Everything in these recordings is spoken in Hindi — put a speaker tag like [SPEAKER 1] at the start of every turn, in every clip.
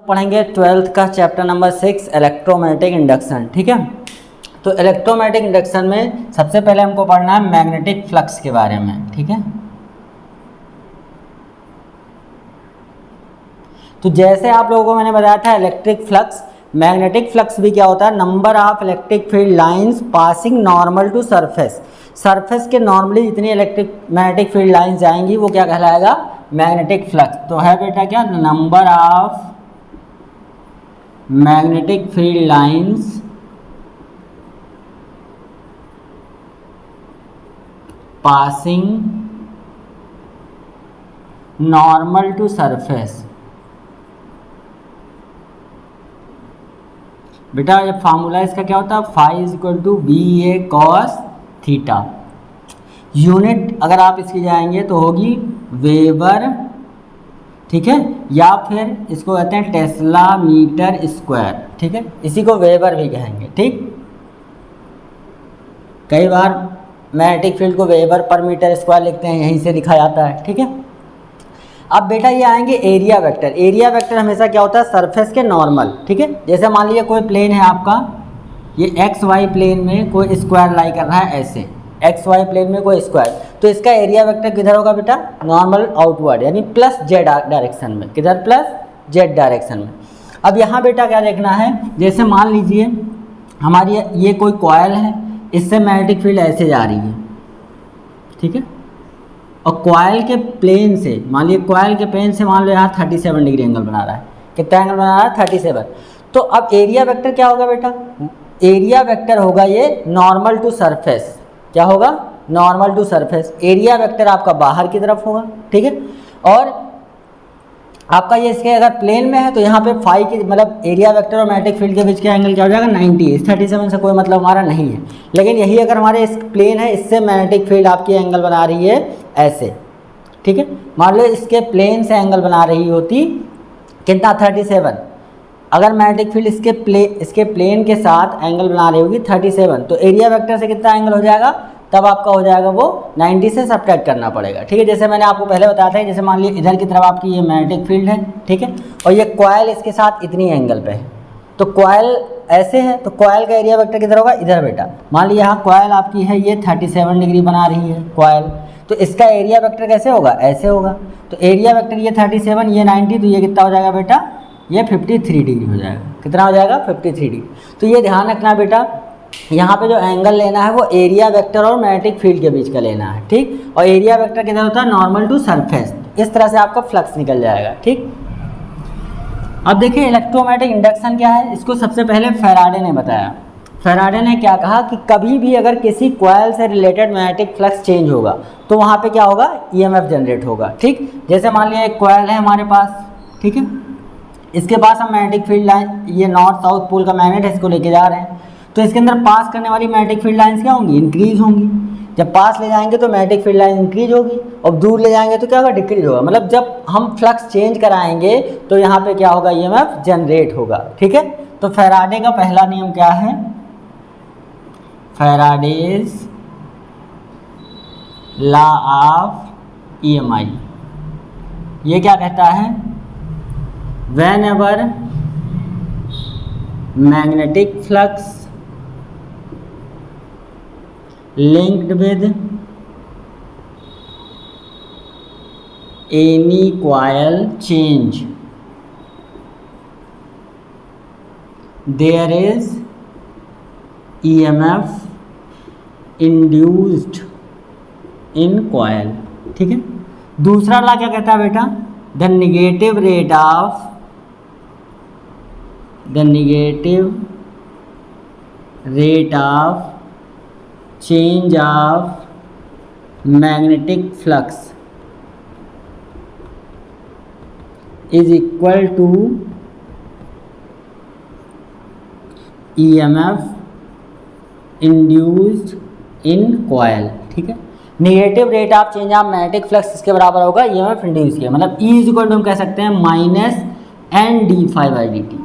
[SPEAKER 1] पढ़ेंगे 12th का चैप्टर नंबर 6 इलेक्ट्रोमैग्नेटिक इंडक्शन। ठीक है, तो इलेक्ट्रोमैग्नेटिक इंडक्शन में सबसे पहले हमको पढ़ना है मैग्नेटिक फ्लक्स के बारे में। ठीक है, तो जैसे आप लोगों को मैंने बताया था इलेक्ट्रिक फ्लक्स, मैग्नेटिक फ्लक्स भी क्या होता है, number of electric field lines passing normal to surface. Surface के नॉर्मली जितनी इलेक्ट्रिक मैग्नेटिक फील्ड लाइंस जाएंगी वो क्या कहलाएगा, मैग्नेटिक फ्लक्स। तो है बेटा क्या, number of magnetic field lines passing normal to surface. बेटा ये फार्मूला इसका क्या होता है, phi is equal to B A cos theta. Unit अगर आप इसकी जाएंगे तो होगी वेबर, ठीक है, या फिर इसको कहते हैं टेस्ला मीटर स्क्वायर। ठीक है, इसी को वेबर भी कहेंगे। ठीक, कई बार मैग्नेटिक फील्ड को वेबर पर मीटर स्क्वायर लिखते हैं, यहीं से लिखा जाता है। ठीक है, अब बेटा ये आएंगे एरिया वेक्टर। एरिया वेक्टर हमेशा क्या होता है, सरफेस के नॉर्मल। ठीक है, जैसे मान लीजिए कोई प्लेन है आपका, ये एक्स वाई प्लेन में कोई स्क्वायर लाई कर रहा है, ऐसे एक्स वाई प्लेन में कोई स्क्वायर, तो इसका एरिया वेक्टर किधर होगा बेटा, नॉर्मल आउटवर्ड, यानी प्लस जेड डायरेक्शन में। किधर, प्लस जेड डायरेक्शन में। अब यहाँ बेटा क्या देखना है, जैसे मान लीजिए हमारी ये कोई कॉइल है, इससे मैग्नेटिक फील्ड ऐसे जा रही है। ठीक है, और कॉइल के प्लेन से, मान लीजिए कॉइल के प्लेन से मान लो यहाँ 37 डिग्री एंगल बना रहा है। कितना एंगल बना रहा है, 37। तो अब एरिया वेक्टर क्या होगा बेटा, एरिया वेक्टर होगा ये नॉर्मल टू सरफेस। क्या होगा, normal to surface. Area vector आपका बाहर की तरफ होगा। ठीक है, और आपका ये इसके अगर प्लेन में है तो यहाँ पे फाई की, मतलब एरिया वेक्टर और मैग्नेटिक फील्ड के बीच का एंगल क्या हो जाएगा, 90। इस 37 से कोई मतलब हमारा नहीं है। लेकिन यही अगर हमारे इस प्लेन है, इससे मैग्नेटिक फील्ड आपकी एंगल बना रही है ऐसे। ठीक है, मान लो इसके प्लेन से एंगल बना रही होती कितना, 37। अगर मैग्नेटिक फील्ड इसके प्लेन के साथ एंगल बना रही होगी 37, तो एरिया वेक्टर से कितना एंगल हो जाएगा, तब आपका हो जाएगा वो 90 से सब्ट्रैक्ट करना पड़ेगा। ठीक है, जैसे मैंने आपको पहले बताया था, जैसे मान लीजिए इधर की तरफ आपकी ये मैग्नेटिक फील्ड है, ठीक है, और ये कॉइल इसके साथ इतनी एंगल पे है, तो कॉइल ऐसे है, तो कॉइल का एरिया वेक्टर किधर होगा, इधर बेटा। मान लीजिए यहाँ कॉइल आपकी है, ये 37 डिग्री बना रही है कॉइल, तो इसका एरिया वेक्टर कैसे होगा, ऐसे होगा। तो एरिया वेक्टर ये 37, ये 90, तो ये कितना हो जाएगा बेटा, ये 53 डिग्री हो जाएगा। कितना हो जाएगा, 53 डिग्री। तो ये ध्यान रखना बेटा, यहाँ पे जो एंगल लेना है वो एरिया वेक्टर और मैग्नेटिक फील्ड के बीच का लेना है। ठीक, और एरिया वेक्टर किधर होता है, नॉर्मल टू सरफेस। इस तरह से आपका फ्लक्स निकल जाएगा। ठीक, अब देखिए इलेक्ट्रोमैग्नेटिक इंडक्शन क्या है, इसको सबसे पहले फैराडे ने बताया। फैराडे ने क्या कहा कि कभी भी अगर किसी कॉइल से रिलेटेड मैग्नेटिक फ्लक्स चेंज होगा तो वहाँ पे क्या होगा, ईएमएफ जनरेट होगा। ठीक, जैसे मान लिया एक कॉइल है हमारे पास, ठीक है, इसके पास हम मैग्नेटिक फील्ड लाइन, ये नॉर्थ साउथ पोल का मैग्नेट है, इसको लेके जा रहे हैं, तो इसके अंदर पास करने वाली मैग्नेटिक फील्ड लाइंस क्या होंगी, इंक्रीज होंगी। जब पास ले जाएंगे तो मैग्नेटिक फील्ड लाइन इंक्रीज होगी, और दूर ले जाएंगे तो क्या होगा, डिक्रीज होगा। मतलब जब हम फ्लक्स चेंज कराएंगे तो यहाँ पे क्या होगा, ईएमएफ जनरेट होगा। ठीक है, तो फैराडे का पहला नियम क्या है, फैराडेज लॉ ऑफ ईएमआई। ये क्या कहता है, whenever magnetic flux linked with any coil change, there is EMF induced in coil। ठीक है, दूसरा लॉ क्या कहता है बेटा, the negative rate of change of magnetic flux is equal to EMF induced in coil। ठीक है, negative rate of change of magnetic flux इसके बराबर होगा ईएमएफ इंड्यूस किया, मतलब E इज इक्वल टू हम कह सकते हैं माइनस NdΦ/dt।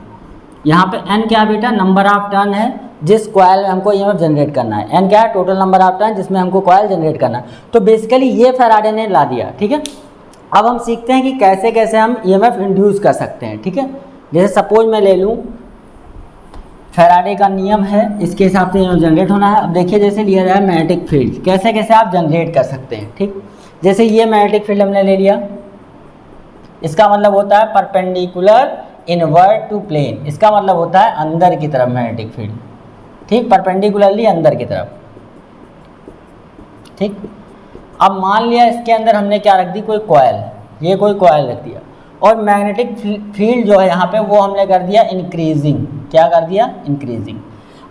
[SPEAKER 1] यहाँ पे n क्या बेटा, नंबर ऑफ टर्न है जिस कॉइल में हमको ईएमएफ जनरेट करना है। n क्या है, टोटल नंबर ऑफ टर्न जिसमें हमको कॉइल जनरेट करना है। तो बेसिकली ये फैराडे ने ला दिया। ठीक है, अब हम सीखते हैं कि कैसे कैसे हम ईएमएफ इंड्यूस कर सकते हैं। ठीक है, जैसे सपोज मैं ले लूँ फैराडे का नियम है, इसके हिसाब से जनरेट होना है। अब देखिए जैसे लिया जाए मैग्नेटिक फील्ड, कैसे कैसे आप जनरेट कर सकते हैं, ठीक। जैसे ये मैग्नेटिक फील्ड हमने ले लिया, इसका मतलब होता है परपेंडिकुलर इनवर्ट टू प्लेन, इसका मतलब होता है अंदर की तरफ मैग्नेटिक फील्ड, ठीक, परपेंडिकुलरली अंदर की तरफ, ठीक। अब मान लिया इसके अंदर हमने क्या रख दी, कोई कॉइल, ये कोई कॉइल रख दिया, और मैग्नेटिक फील्ड जो है यहाँ पे वो हमने कर दिया इंक्रीजिंग, क्या कर दिया, इंक्रीजिंग।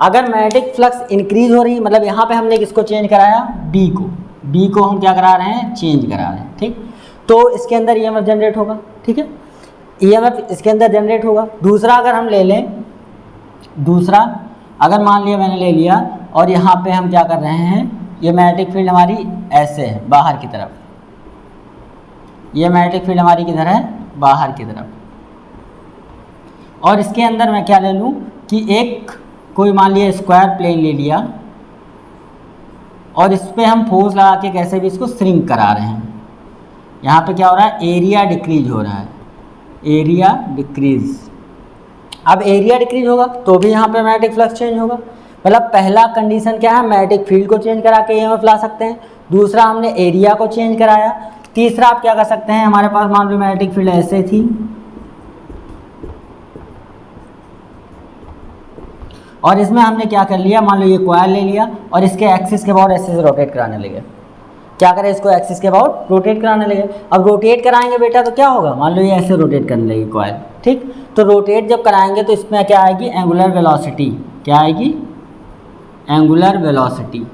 [SPEAKER 1] अगर मैग्नेटिक फ्लक्स इंक्रीज हो रही, मतलब यहाँ पे हमने किसको चेंज कराया, बी को हम क्या करा रहे हैं, चेंज करा रहे हैं, ठीक। तो इसके अंदर ईएमएफ जनरेट होगा, ठीक है, ईएमएफ इसके अंदर जनरेट होगा। दूसरा अगर हम ले लें, दूसरा अगर मान लिया मैंने ले लिया और यहाँ पे हम क्या कर रहे हैं, ये मैग्नेटिक फील्ड हमारी ऐसे है बाहर की तरफ, ये मैग्नेटिक फील्ड हमारी किधर है, बाहर की तरफ, और इसके अंदर मैं क्या ले लूँ कि एक कोई मान लिया स्क्वायर प्लेन ले लिया और इस पर हम फोर्स लगा के कैसे भी इसको श्रिंक करा रहे हैं। यहाँ पे क्या हो रहा है, एरिया डिक्रीज हो रहा है, एरिया डिक्रीज। अब एरिया डिक्रीज होगा तो भी यहाँ पे मैग्नेटिक फ्लक्स चेंज होगा। मतलब पहला कंडीशन क्या है, मैग्नेटिक फील्ड को चेंज करा के ईएमएफ ला सकते हैं। दूसरा हमने एरिया को चेंज कराया। तीसरा आप क्या कर सकते हैं, हमारे पास मान लो मैग्नेटिक फील्ड ऐसे थी और इसमें हमने क्या कर लिया, मान लो ये कॉइल ले लिया और इसके एक्सिस के अबाउट ऐसे से रोटेट कराने लगे। क्या करें, इसको एक्सिस के अबाउट रोटेट कराने लगे। अब रोटेट कराएंगे बेटा तो क्या होगा, मान लो ये ऐसे रोटेट करने लगी कॉइल, ठीक। तो रोटेट जब कराएंगे तो इसमें क्या आएगी, एंगुलर वेलोसिटी, क्या आएगी, एंगुलर वेलोसिटी।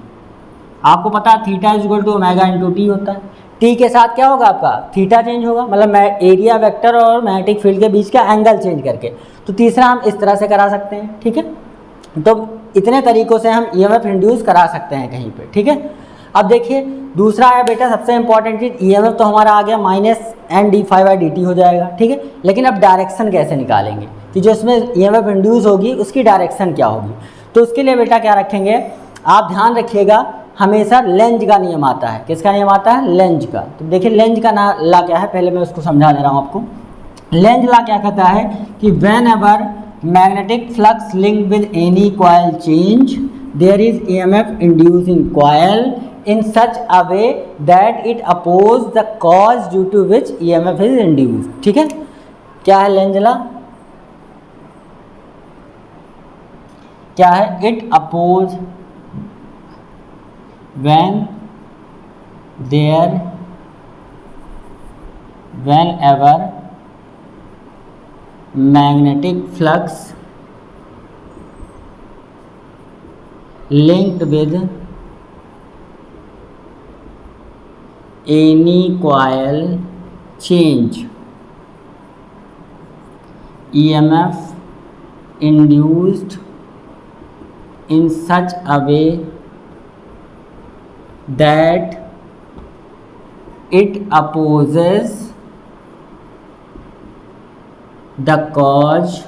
[SPEAKER 1] आपको पता है theta is equal to omega into t होता है। टी के साथ क्या होगा आपका, थीटा चेंज होगा, मतलब एरिया वेक्टर और मैग्नेटिक फील्ड के बीच का एंगल चेंज करके। तो तीसरा हम इस तरह से करा सकते हैं, ठीक है। तो इतने तरीक़ों से हम ईएमएफ इंड्यूस करा सकते हैं कहीं पे, ठीक है। अब देखिए दूसरा है बेटा सबसे इंपॉर्टेंट चीज़, ईएमएफ तो हमारा आ गया minus n d phi by d t हो जाएगा, ठीक है। लेकिन अब डायरेक्शन कैसे निकालेंगे कि जो इसमें ईएमएफ इंड्यूस होगी उसकी डायरेक्शन क्या होगी। तो उसके लिए बेटा क्या रखेंगे, आप ध्यान रखिएगा, हमेशा लेंज का नियम आता है। किसका नियम आता है, लेंज का। तो देखिए लेंज का ला क्या है, पहले मैं उसको समझा दे रहा हूँ आपको। लेंज ला क्या कहता है कि when ever magnetic flux link with any coil change their is EMF induce in coil in such a way that it oppose the cause due to which EMF is induced, ठीक है। क्या है लेंज लॉ, क्या है, it oppose whenever magnetic flux linked with any coil change EMF induced in such a way that it opposes the cause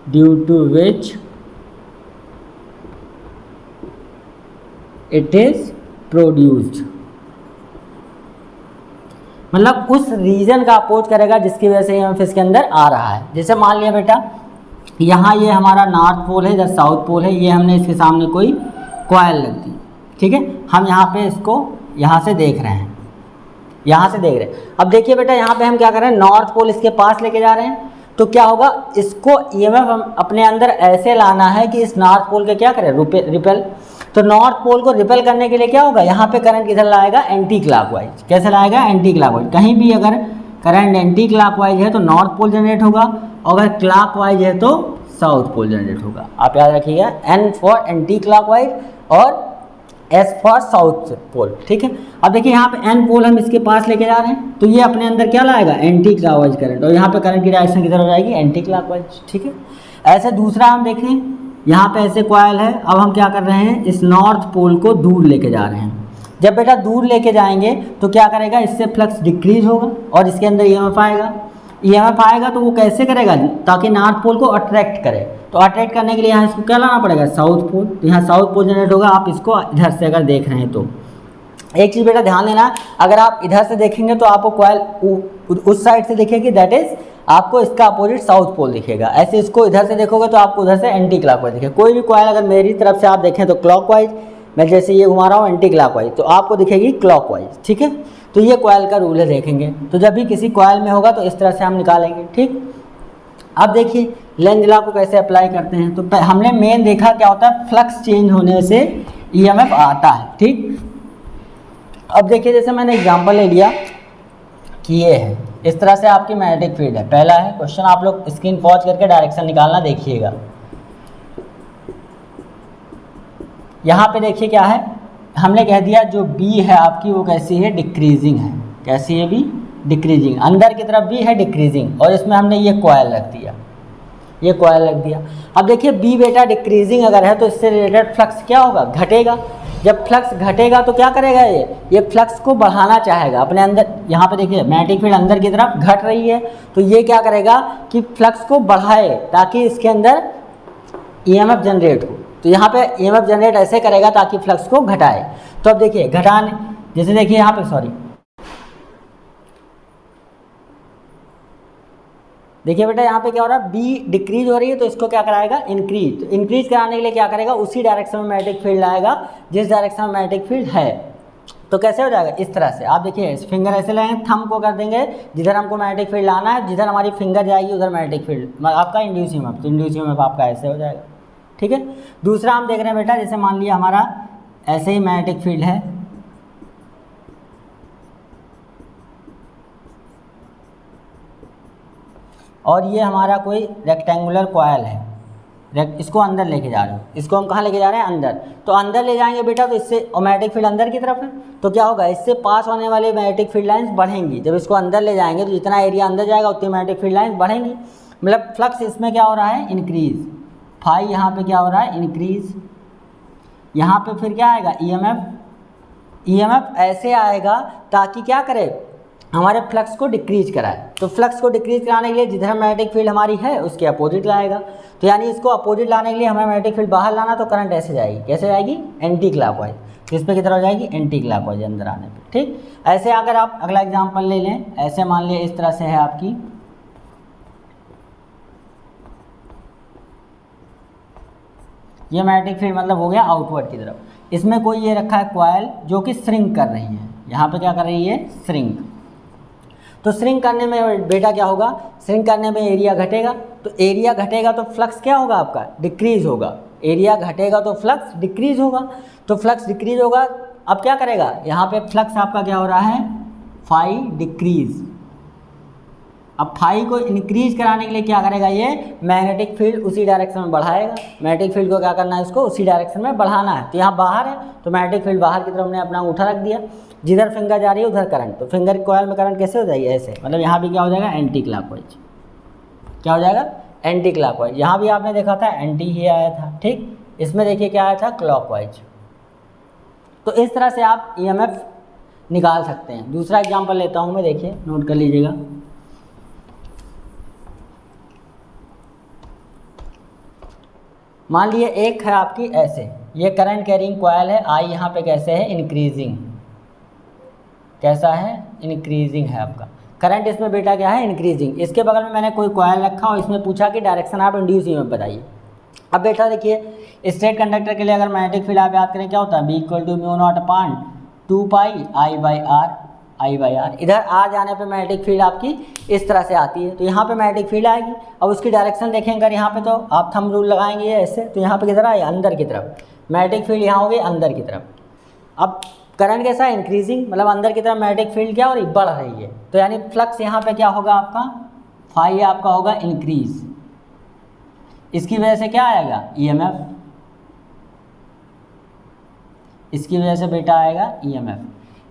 [SPEAKER 1] due to which it is produced. मतलब उस रीजन का अपोज करेगा जिसकी वजह से ईएमएफ इसके अंदर आ रहा है। जैसे मान लिया बेटा यहाँ ये हमारा नॉर्थ पोल है, इधर साउथ पोल है, ये हमने इसके सामने कोई कॉइल रख दी, ठीक है। हम यहाँ पे इसको यहाँ से देख रहे हैं, यहाँ से देख रहे हैं। अब देखिए बेटा यहाँ पे हम क्या कर रहे हैं, नॉर्थ पोल इसके पास लेके जा रहे हैं। तो क्या होगा, इसको ईएमएफ हम अपने अंदर ऐसे लाना है कि इस नॉर्थ पोल के क्या करें, रिपेल। तो नॉर्थ पोल को रिपेल करने के लिए क्या होगा, यहाँ पे करंट किधर लाएगा, एंटी क्लॉकवाइज। कैसे लाएगा, एंटी क्लॉकवाइज। कहीं भी अगर करंट एंटी क्लॉकवाइज है तो नॉर्थ पोल जनरेट होगा, और अगर क्लॉकवाइज है तो साउथ पोल जनरेट होगा। आप याद रखिएगा, एन फॉर एंटी क्लॉकवाइज और एस फॉर साउथ पोल, ठीक है। अब देखिए यहाँ पे एन पोल हम इसके पास लेके जा रहे हैं, तो ये अपने अंदर क्या लाएगा, एंटी क्लॉकवाइज करंट, और यहाँ पे करंट की डायरेक्शन किधर हो जाएगी, एंटी क्लॉकवाइज, ठीक है। ऐसे दूसरा हम देखें, यहाँ पे ऐसे कॉइल है। अब हम क्या कर रहे हैं, इस नॉर्थ पोल को दूर लेके जा रहे हैं। जब बेटा दूर लेके जाएंगे तो क्या करेगा, इससे फ्लक्स डिक्रीज होगा और इसके अंदर ईएमएफ आएगा। ईएमएफ आएगा तो वो कैसे करेगा, ताकि नॉर्थ पोल को अट्रैक्ट करे। तो अट्रैक्ट करने के लिए यहाँ इसको क्या लाना पड़ेगा, साउथ पोल। तो यहाँ साउथ पोल जनरेट होगा। आप इसको इधर से अगर देख रहे हैं तो एक चीज़ बेटा ध्यान देना, अगर आप इधर से देखेंगे तो आपको कॉइल उस साइड से दिखेगी, दैट इज आपको इसका अपोजिट साउथ पोल दिखेगा। ऐसे इसको इधर से देखोगे तो आपको उधर से एंटी क्लॉकवाइज दिखेगा। कोई भी कॉइल अगर मेरी तरफ से आप देखें तो क्लॉकवाइज, मैं जैसे ये घुमा रहा हूँ एंटी क्लॉकवाइज, तो आपको दिखेगी क्लॉकवाइज, ठीक है। तो ये कॉइल का रूल है, देखेंगे तो जब भी किसी कॉइल में होगा तो इस तरह से हम निकालेंगे, ठीक। अब देखिए लेंज लॉ को कैसे अप्लाई करते हैं। तो हमने मेन देखा क्या होता है, फ्लक्स चेंज होने से ईएमएफ आता है, ठीक। अब देखिए जैसे मैंने एग्जांपल ले लिया कि ये है, इस तरह से आपकी मैग्नेटिक फील्ड है। पहला है क्वेश्चन, आप लोग स्क्रीन पॉज करके डायरेक्शन निकालना, देखिएगा। यहाँ पे देखिए क्या है, हमने कह दिया जो बी है आपकी वो कैसी है, डिक्रीजिंग है। कैसी है बी, डिक्रीजिंग। अंदर की तरफ भी है डिक्रीजिंग, और इसमें हमने ये कॉइल रख दिया, ये कॉइल रख दिया। अब देखिए बी बेटा डिक्रीजिंग अगर है तो इससे रिलेटेड फ्लक्स क्या होगा, घटेगा। जब फ्लक्स घटेगा तो क्या करेगा, ये फ्लक्स को बढ़ाना चाहेगा अपने अंदर। यहाँ पे देखिए मैग्नेटिक फील्ड अंदर की तरफ घट रही है, तो ये क्या करेगा कि फ्लक्स को बढ़ाए ताकि इसके अंदर ईएमएफ जनरेट हो। तो यहाँ पे ईएमएफ जनरेट ऐसे करेगा ताकि फ्लक्स को घटाए। तो अब देखिए घटाने, जैसे देखिए यहाँ पे, सॉरी देखिए बेटा यहाँ पे क्या हो रहा है, बी डिक्रीज हो रही है तो इसको क्या कराएगा, इंक्रीज। तो इंक्रीज कराने के लिए क्या करेगा, उसी डायरेक्शन में मैग्नेटिक फील्ड आएगा जिस डायरेक्शन में मैग्नेटिक फील्ड है। तो कैसे हो जाएगा, इस तरह से। आप देखिए फिंगर ऐसे लेंगे, थंब को कर देंगे जिधर हमको मैग्नेटिक फील्ड लाना है, जिधर हमारी फिंगर जाएगी उधर मैग्नेटिक फील्ड आपका इंड्यूस ईएमएफ, तो इंड्यूस ईएमएफ आपका ऐसे हो जाएगा, ठीक है। दूसरा हम देख रहे हैं बेटा, जैसे मान लिया हमारा ऐसे ही मैग्नेटिक फील्ड है, और ये हमारा कोई रेक्टेंगुलर कॉइल है, इसको अंदर लेके जा रहे हो, इसको हम कहाँ लेके जा रहे हैं, अंदर। तो अंदर ले जाएंगे बेटा तो इससे मैग्नेटिक फील्ड अंदर की तरफ है, तो क्या होगा, इससे पास होने वाले मैग्नेटिक फील्ड लाइंस बढ़ेंगी। जब इसको अंदर ले जाएंगे तो जितना एरिया अंदर जाएगा उतनी मैग्नेटिक फील्ड लाइंस बढ़ेंगी, मतलब फ्लक्स इसमें क्या हो रहा है, इंक्रीज। फाई यहाँ पे क्या हो रहा है, इंक्रीज। यहाँ पे फिर क्या आएगा, ईएमएफ ऐसे आएगा ताकि क्या करे, हमारे फ्लक्स को डिक्रीज कराए। तो फ्लक्स को डिक्रीज कराने के लिए जिधर मैग्नेटिक फील्ड हमारी है उसके अपोजिट लाएगा। तो यानी इसको अपोजिट लाने के लिए हमें मैग्नेटिक फील्ड बाहर लाना, तो करंट ऐसे जाएगी, कैसे जाएगी, एंटी क्लॉकवाइज। किस पे की तरफ जाएगी, एंटी क्लॉकवाइज अंदर आने पे, ठीक। ऐसे अगर आप अगला एग्जांपल ले लें, ऐसे मान लिया इस तरह से है आपकी, ये मैग्नेटिक फील्ड मतलब हो गया आउटवर्ड की तरफ। इसमें कोई ये रखा है कॉइल जो कि श्रिंक कर रही है, यहाँ पे क्या कर रही है, श्रिंक। तो श्रिंक करने में बेटा क्या होगा, श्रिंक करने में एरिया घटेगा, तो एरिया घटेगा तो फ्लक्स क्या होगा आपका, डिक्रीज होगा। एरिया घटेगा तो फ्लक्स डिक्रीज होगा, तो फ्लक्स डिक्रीज होगा। अब क्या करेगा, यहाँ पे फ्लक्स आपका क्या हो रहा है, फाई डिक्रीज। अब फाई को इंक्रीज कराने के लिए क्या करेगा, ये मैग्नेटिक फील्ड उसी डायरेक्शन में बढ़ाएगा। मैग्नेटिक फील्ड को क्या करना है, इसको उसी डायरेक्शन में बढ़ाना है। तो यहाँ बाहर है तो मैग्नेटिक फील्ड बाहर की तरफ हमने अपना अंगूठा रख दिया, जिधर फिंगर जा रही है उधर करंट। तो फिंगर कॉइल में करंट कैसे हो जाएगी, ऐसे, मतलब यहाँ भी क्या हो जाएगा, एंटी क्लॉकवाइज। क्या हो जाएगा, एंटी क्लॉकवाइज। यहाँ भी आपने देखा था एंटी ही आया था, ठीक। इसमें देखिए क्या आया था, क्लॉकवाइज। तो इस तरह से आप ईएमएफ निकाल सकते हैं। दूसरा एग्जाम्पल लेता हूँ मैं, देखिए नोट कर लीजिएगा। मान लीजिए एक है आपकी ऐसे, ये करंट कैरिंग कॉइल है, आई यहाँ पे कैसे है, इंक्रीजिंग। कैसा है, इंक्रीजिंग है आपका करंट, इसमें बेटा क्या है, इंक्रीजिंग। इसके बगल में मैंने कोई कॉइल रखा और इसमें पूछा कि डायरेक्शन आप इंड्यूस ईएमएफ बताइए। अब बेटा देखिए स्ट्रेट कंडक्टर के लिए अगर मैग्नेटिक फील्ड आप याद करें क्या होता है, B equal to mu naught upon 2 pi I by r. इधर आर जाने पे मैग्नेटिक फील्ड आपकी इस तरह से आती है, तो यहाँ पे मैग्नेटिक फील्ड आएगी। अब उसकी डायरेक्शन देखें अगर यहाँ पे, तो आप थंब रूल लगाएंगे ऐसे, तो यहाँ पे किधर आए, अंदर की तरफ। मैग्नेटिक फील्ड यहाँ हो गई अंदर की तरफ। अब करंट कैसा है, इंक्रीजिंग, मतलब अंदर की तरफ मैग्नेटिक फील्ड क्या हो रही, बढ़ रही है। तो यानी फ्लक्स यहाँ पे क्या होगा आपका, फाई आपका होगा इंक्रीज। इसकी वजह से क्या आएगा, ईएमएफ। इसकी वजह से बेटा आएगा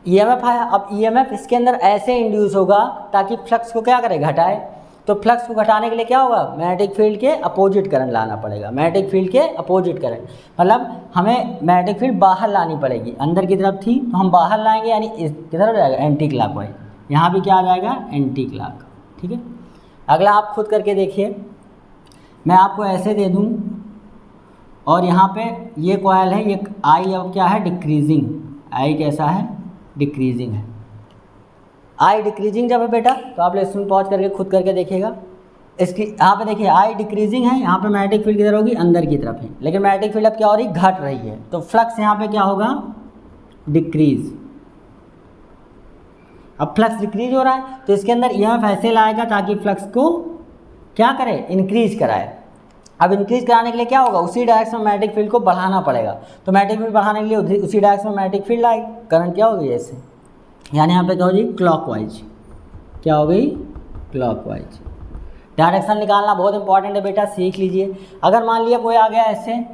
[SPEAKER 1] ईएमएफ आया। अब ईएमएफ इसके अंदर ऐसे इंड्यूस होगा ताकि फ्लक्स को क्या करे, घटाए। तो फ्लक्स को घटाने के लिए क्या होगा, मैग्नेटिक फील्ड के अपोजिट करंट लाना पड़ेगा। मैग्नेटिक फील्ड के अपोजिट करंट मतलब हमें मैग्नेटिक फील्ड बाहर लानी पड़ेगी, अंदर की तरफ थी तो हम बाहर लाएंगे, यानी इस किधर हो जाएगा, एंटी क्लॉकवाइज। यहाँ भी क्या आ जाएगा, एंटी क्लॉक, ठीक है। अगला आप खुद करके देखिए, मैं आपको ऐसे दे दूँ और यहाँ पे ये कॉइल है, ये आई अब क्या है, डिक्रीजिंग। आई कैसा है, डिक्रीजिंग है। आई डिक्रीजिंग जब है बेटा तो आप लेसन पॉज करके खुद करके देखिएगा। इसकी यहाँ पे देखिए आई डिक्रीजिंग है, यहाँ पे मैग्नेटिक फील्ड किधर होगी, अंदर की तरफ है, लेकिन मैग्नेटिक फील्ड अब क्या हो रही, घट रही है, तो फ्लक्स यहाँ पे क्या होगा, डिक्रीज। अब फ्लक्स डिक्रीज हो रहा है तो इसके अंदर ईएमएफ ऐसे लाएगा ताकि फ्लक्स को क्या करे, इंक्रीज कराए। अब इंक्रीज कराने के लिए क्या होगा, उसी डायरेक्शन में मैग्नेटिक फील्ड को बढ़ाना पड़ेगा, तो मैग्नेटिक फील्ड बढ़ाने के लिए उसी डायरेक्शन में मैग्नेटिक फील्ड आएगी, करंट क्या होगी ऐसे, यानी यहाँ पे क्या होगी, क्लॉकवाइज। क्या हो गई, क्लॉकवाइज। डायरेक्शन निकालना बहुत इंपॉर्टेंट है बेटा, सीख लीजिए। अगर मान लिया कोई आ गया ऐसे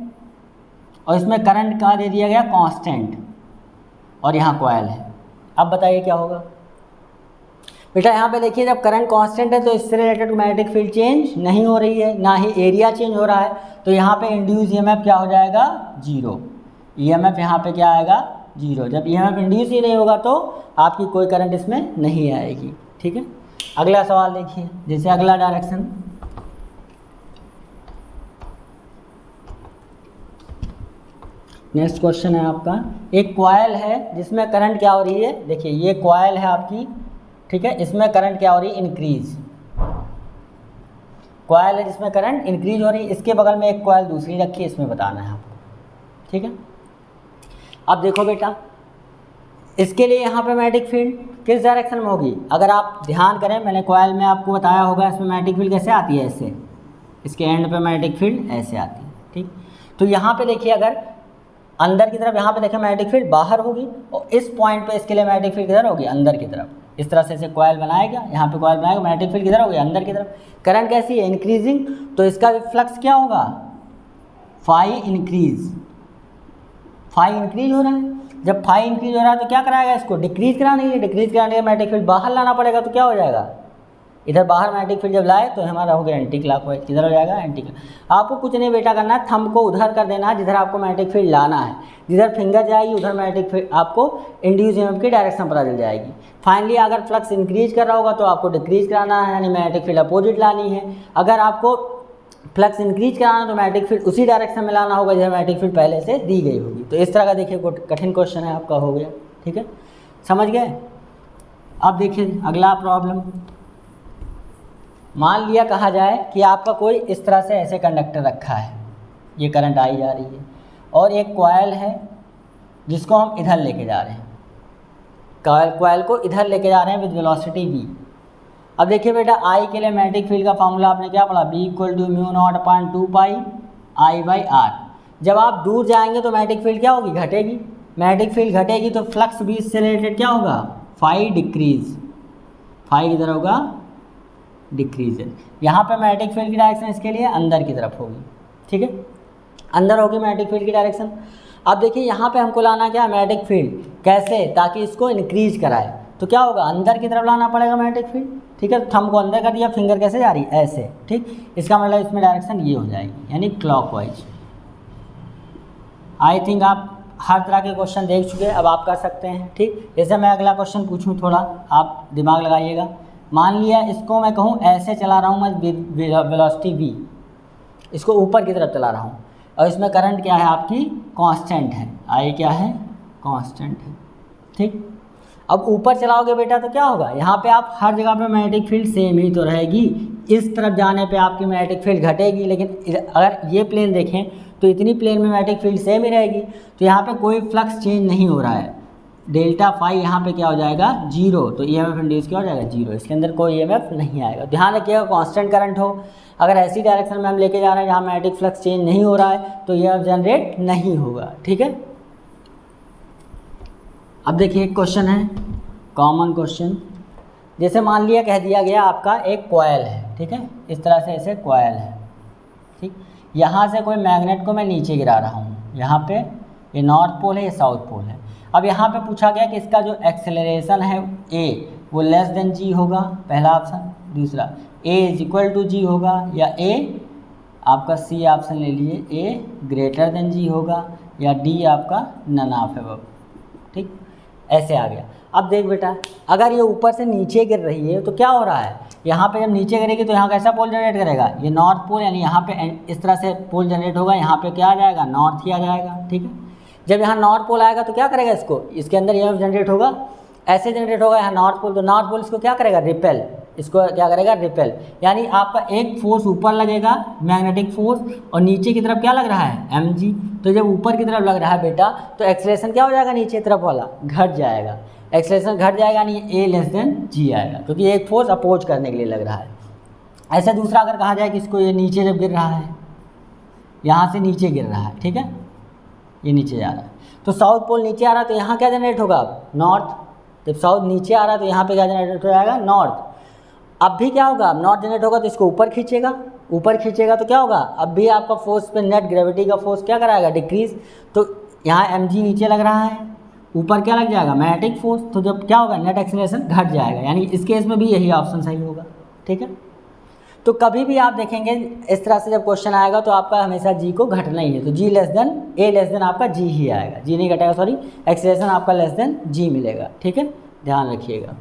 [SPEAKER 1] और इसमें करंट का दे दिया गया कांस्टेंट और यहाँ कॉइल है, अब बताइए क्या होगा बेटा। यहाँ पे देखिए जब करंट कांस्टेंट है तो इससे रिलेटेड मैग्नेटिक फील्ड चेंज नहीं हो रही है, ना ही एरिया चेंज हो रहा है, तो यहाँ पे इंड्यूस ईएमएफ क्या हो जाएगा, जीरो। ईएमएफ यहाँ पे क्या आएगा, जीरो। जब ईएमएफ इंड्यूस ही नहीं होगा तो आपकी कोई करंट इसमें नहीं आएगी, ठीक है। अगला सवाल देखिए, जैसे अगला डायरेक्शन, नेक्स्ट क्वेश्चन है आपका, एक कॉइल है जिसमें करंट क्या हो रही है, देखिए ये कॉइल है आपकी, ठीक है, इसमें करंट क्या हो रही है, इंक्रीज। कॉइल है जिसमें करंट इंक्रीज हो रही है, इसके बगल में एक कॉइल दूसरी रखी है, इसमें बताना है आपको, ठीक है। अब देखो बेटा, इसके लिए यहाँ पे मैग्नेटिक फील्ड किस डायरेक्शन में होगी, अगर आप ध्यान करें, मैंने कॉइल में आपको बताया होगा इसमें मैग्नेटिक फील्ड कैसे आती है, ऐसे, इसके एंड पे मैग्नेटिक फील्ड ऐसे आती है, ठीक। तो यहाँ पे देखिए अगर अंदर की तरफ, यहाँ पे देखिए मैग्नेटिक फील्ड बाहर होगी और इस पॉइंट पे इसके लिए मैग्नेटिक फील्ड किधर होगी, अंदर की तरफ। इस तरह से इसे कॉइल बनाएगा, यहाँ पे कॉइल बनाएगा, मैग्नेटिक फील्ड किधर होगी, अंदर की तरफ। करंट कैसी है, इंक्रीजिंग, तो इसका भी फ्लक्स क्या होगा, फाई इंक्रीज। फाई इंक्रीज हो रहा है, जब फाई इंक्रीज हो रहा है तो क्या कराएगा, इसको डिक्रीज कराने के लिए, डिक्रीज कराने के लिए मैग्नेटिक फील्ड बाहर लाना पड़ेगा, तो क्या हो जाएगा, इधर बाहर मैग्नेटिक फील्ड जब लाए तो हमारा हो गया एंटी क्लॉकवाइज, किधर हो जाएगा, एंटी क्लॉक। आपको कुछ नहीं बेटा करना है, थंब को उधर कर देना है जिधर आपको मैग्नेटिक फील्ड लाना है, जिधर फिंगर जाएगी उधर मैग्नेटिक फील्ड आपको इंड्यूस ईएमएफ की डायरेक्शन पता चल जाएगी। फाइनली अगर फ्लक्स इंक्रीज कर रहा होगा तो आपको डिक्रीज कराना है, यानी मैग्नेटिक फील्ड अपोजिट लानी है। अगर आपको फ्लक्स इंक्रीज कराना है तो मैग्नेटिक फील्ड उसी डायरेक्शन में लाना होगा जिधर मैग्नेटिक फील्ड पहले से दी गई होगी। तो इस तरह का देखिए कठिन क्वेश्चन है आपका, हो गया, ठीक है, समझ गए। अब देखिए अगला प्रॉब्लम, मान लिया कहा जाए कि आपका कोई इस तरह से ऐसे कंडक्टर रखा है, ये करंट आई जा रही है, और एक कॉइल है जिसको हम इधर लेके जा रहे हैं, कॉइल को इधर लेके जा रहे हैं विद वेलोसिटी v। अब देखिए बेटा, आई के लिए मैग्नेटिक फील्ड का फॉर्मूला आपने क्या पढ़ा, B = μ0/2 पाई I/r। जब आप दूर जाएंगे तो मैग्नेटिक फील्ड क्या होगी, घटेगी। मैग्नेटिक फील्ड घटेगी तो फ्लक्स भी इससे रिलेटेड क्या होगा, फाई डिक्रीज। फाई किधर होगा, डिक्रीज है। यहाँ पे मैग्नेटिक फील्ड की डायरेक्शन इसके लिए अंदर की तरफ होगी, ठीक है, अंदर होगी मैग्नेटिक फील्ड की डायरेक्शन। अब देखिए यहाँ पे हमको लाना क्या है, मैग्नेटिक फील्ड, कैसे, ताकि इसको इंक्रीज कराए, तो क्या होगा, अंदर की तरफ लाना पड़ेगा मैग्नेटिक फील्ड, ठीक है। थंब को अंदर कर दिया, फिंगर कैसे जा रही है, ऐसे, ठीक। इसका मतलब इसमें डायरेक्शन ये हो जाएगी, यानी क्लॉकवाइज। आई थिंक आप हर तरह के क्वेश्चन देख चुके हैं, अब आप कर सकते हैं, ठीक। जैसे मैं अगला क्वेश्चन पूछूँ, थोड़ा आप दिमाग लगाइएगा। मान लिया इसको मैं कहूँ ऐसे चला रहा हूँ मैं वेलोसिटी v, इसको ऊपर की तरफ चला रहा हूँ, और इसमें करंट क्या है आपकी, कांस्टेंट है, आई क्या है, कांस्टेंट है, ठीक। अब ऊपर चलाओगे बेटा तो क्या होगा, यहाँ पे आप हर जगह पे मैग्नेटिक फील्ड सेम ही तो रहेगी, इस तरफ जाने पे आपकी मैग्नेटिक फील्ड घटेगी, लेकिन अगर ये प्लेन देखें तो इतनी प्लेन में मैग्नेटिक फील्ड सेम ही रहेगी, तो यहाँ पे कोई फ्लक्स चेंज नहीं हो रहा है, डेल्टा फाई यहाँ पे क्या हो जाएगा, जीरो। तो ईएमएफ इंड्यूस क्या हो जाएगा, जीरो, इसके अंदर कोई ईएमएफ नहीं आएगा। ध्यान रखिएगा कांस्टेंट करंट हो, अगर ऐसी डायरेक्शन में हम लेके जा रहे हैं जहाँ मैग्नेटिक फ्लक्स चेंज नहीं हो रहा है तो ईएमएफ जनरेट नहीं होगा, ठीक है। अब देखिए एक क्वेश्चन है, कॉमन क्वेश्चन, जैसे मान लिया कह दिया गया आपका एक कॉइल है, ठीक है, इस तरह से ऐसे कॉइल है, ठीक। यहाँ से कोई मैग्नेट को मैं नीचे गिरा रहा हूँ, यहाँ पे ये नॉर्थ पोल है, ये साउथ पोल है। अब यहाँ पे पूछा गया कि इसका जो एक्सेलरेशन है a वो लेस देन g होगा, पहला ऑप्शन। दूसरा a = g होगा, या a आपका c ऑप्शन ले लीजिए, a ग्रेटर देन g होगा, या d आपका नन ऑफ अबव, ठीक, ऐसे आ गया। अब देख बेटा, अगर ये ऊपर से नीचे गिर रही है तो क्या हो रहा है, यहाँ पे जब नीचे गिरेगी तो यहाँ कैसा पोल जनरेट करेगा, ये नॉर्थ पोल, यानी यहाँ पे इस तरह से पोल जनरेट होगा, यहाँ पे क्या आ जाएगा, नॉर्थ ही आ जाएगा, ठीक है। जब यहाँ नॉर्थ पोल आएगा तो क्या करेगा, इसको, इसके अंदर ईएमएफ जनरेट होगा, ऐसे जनरेट होगा यहाँ नॉर्थ पोल, तो नॉर्थ पोल इसको क्या करेगा, रिपेल, इसको क्या करेगा, रिपेल। यानी आपका एक फोर्स ऊपर लगेगा मैग्नेटिक फोर्स, और नीचे की तरफ क्या लग रहा है, mg। तो जब ऊपर की तरफ लग रहा है बेटा तो एक्सेलरेशन क्या हो जाएगा, नीचे की तरफ वाला घट जाएगा, एक्सेलरेशन घट जाएगा, यानी a लेस देन g आएगा, क्योंकि एक फोर्स अपोज करने के लिए लग रहा है। ऐसे दूसरा अगर कहा जाए कि इसको ये नीचे जब गिर रहा है, यहाँ से नीचे गिर रहा है, ठीक है, ये नीचे जा रहा है, तो साउथ पोल नीचे आ रहा है, तो यहाँ क्या जनरेट होगा, नॉर्थ। जब साउथ नीचे आ रहा है तो यहाँ पे क्या जनरेट हो जाएगा, नॉर्थ। अब भी क्या होगा, अब नॉर्थ जनरेट होगा तो इसको ऊपर खींचेगा, ऊपर खींचेगा तो क्या होगा, अब भी आपका फोर्स पे नेट ग्रेविटी का फोर्स क्या कराएगा, डिक्रीज। तो यहाँ mg नीचे लग रहा है, ऊपर क्या लग जाएगा, मैग्नेटिक फोर्स, तो जब क्या होगा, नेट एक्सेलरेशन घट जाएगा, यानी इस केस में भी यही ऑप्शन सही होगा, ठीक है। तो कभी भी आप देखेंगे इस तरह से जब क्वेश्चन आएगा तो आपका हमेशा g को घटना ही है, तो g less than a less than आपका g ही आएगा, g नहीं घटेगा, सॉरी, एक्सेलरेशन आपका लेस देन g मिलेगा, ठीक है, ध्यान रखिएगा।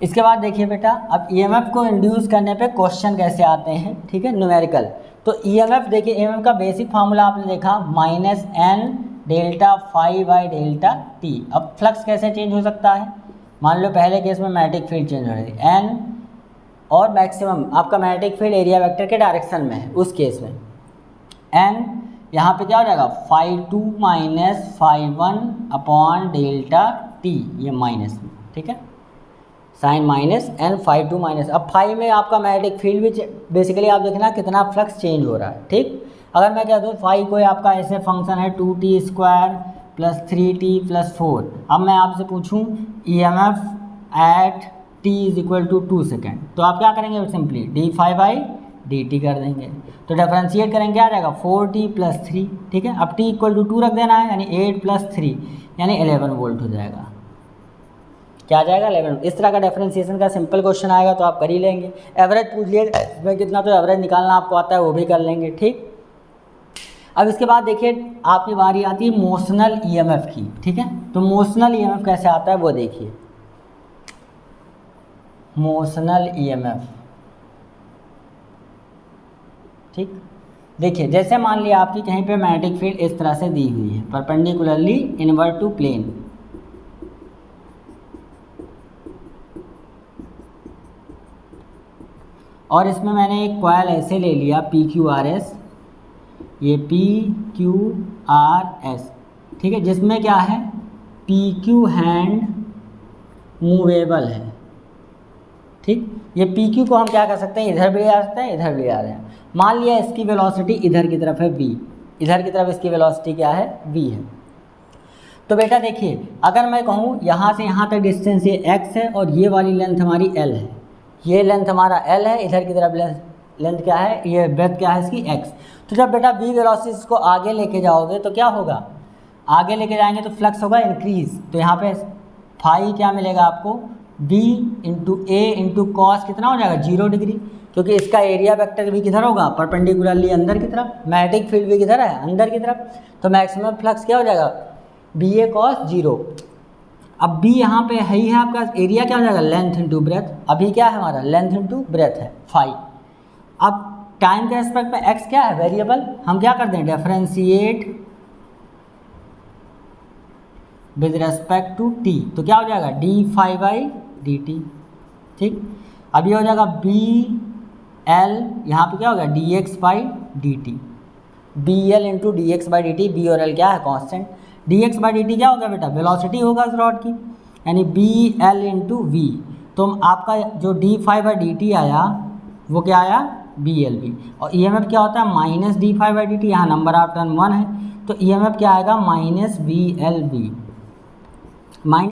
[SPEAKER 1] इसके बाद देखिए बेटा, अब EMF को इंड्यूस करने पे क्वेश्चन कैसे आते हैं, ठीक है, न्यूमेरिकल। तो EMF देखिए, EMF का बेसिक फार्मूला आपने देखा -n delta phi by delta t। अब फ्लक्स कैसे चेंज हो सकता है, मान लो पहले केस में मैग्नेटिक फील्ड चेंज हो रही है, n और मैक्सिमम आपका मैग्नेटिक फील्ड एरिया वेक्टर के डायरेक्शन में है, उस केस में n यहाँ पे क्या हो जाएगा, φ2 माइनस φ1 अपॉन डेल्टा t, ये माइनस में, ठीक है, साइन माइनस n φ2 माइनस। अब फाई में आपका मैग्नेटिक फील्ड भी बेसिकली आप देखना कितना फ्लक्स चेंज हो रहा है, ठीक। अगर मैं कह दूँ फाई कोई आपका ऐसे फंक्शन है 2t square plus 3t plus 4, अब मैं आपसे पूछूं EMF at t is equal to 2 second, तो आप क्या करेंगे, simply d phi by d t कर देंगे, तो डिफरेंशिएट करेंगे, क्या आ जाएगा 4t प्लस 3, ठीक है। अब t इक्वल टू 2 रख देना है, यानी 8 प्लस 3 यानी 11 वोल्ट हो जाएगा, क्या आ जाएगा, 11। इस तरह का डिफरेंशिएशन का सिंपल क्वेश्चन आएगा तो आप कर ही लेंगे। एवरेज पूछ लिए इसमें कितना, तो एवरेज निकालना आपको आता है, वो भी कर लेंगे, ठीक। अब इसके बाद देखिए आपकी बारी आती है मोशनल EMF की, ठीक है। तो मोशनल EMF कैसे आता है वो देखिए, मोशनल EMF, ठीक। देखिए जैसे मान लिया आपकी कहीं पे मैग्नेटिक फील्ड इस तरह से दी हुई है, परपेंडिकुलरली इनवर्ट टू प्लेन, और इसमें मैंने एक कॉइल ऐसे ले लिया PQRS, ये PQRS, ठीक है, जिसमें क्या है, PQ हैंड मूवेबल है, ठीक। ये PQ को हम क्या कर सकते हैं, इधर भी ले आ सकते हैं, इधर भी ले आ रहे हैं। मान लिया इसकी वेलोसिटी इधर की तरफ है v, इधर की तरफ इसकी वेलोसिटी क्या है, v है। तो बेटा देखिए, अगर मैं कहूँ यहाँ से यहाँ तक डिस्टेंस ये x है और ये वाली लेंथ हमारी l है, ये लेंथ हमारा l है, इधर की तरफ लेंथ क्या है, ये ब्रेथ क्या है इसकी x। तो जब बेटा v वेलोसिटी को आगे लेके जाओगे तो क्या होगा, आगे लेके जाएंगे तो फ्लक्स होगा इंक्रीज, तो यहाँ पे फाई क्या मिलेगा आपको, b into a into cos कितना हो जाएगा, 0 डिग्री, क्योंकि इसका एरिया वेक्टर भी किधर होगा, परपेंडिकुलरली अंदर की तरफ, मैग्नेटिक फील्ड भी किधर है, अंदर की तरफ, तो मैक्सिमम फ्लक्स क्या हो जाएगा, BA कॉस 0। अब b यहाँ पे है ही है आपका, एरिया क्या हो जाएगा, लेंथ इंटू ब्रेथ, अभी क्या है हमारा, लेंथ इंटू ब्रेथ है, फाई। अब टाइम के एस्पेक्ट में x क्या है, वेरिएबल, हम क्या करते हैं, differentiate with respect to t, तो क्या हो जाएगा, d phi by d t, ठीक। अब ये हो जाएगा बी एल, यहाँ पे क्या होगा, d x by d t, B L into d x by d t, B और एल क्या है, constant, d x by d t क्या होगा बेटा, वेलोसिटी होगा उस रॉड की, यानी बी एल इंटू वी। तो आपका जो d phi by d t आया वो क्या आया, बी एल वी, और ई एम एफ क्या होता है, minus d phi by d t, यहाँ नंबर ऑफ टर्न 1 है, तो ई एम एफ क्या आएगा, minus v L v, minus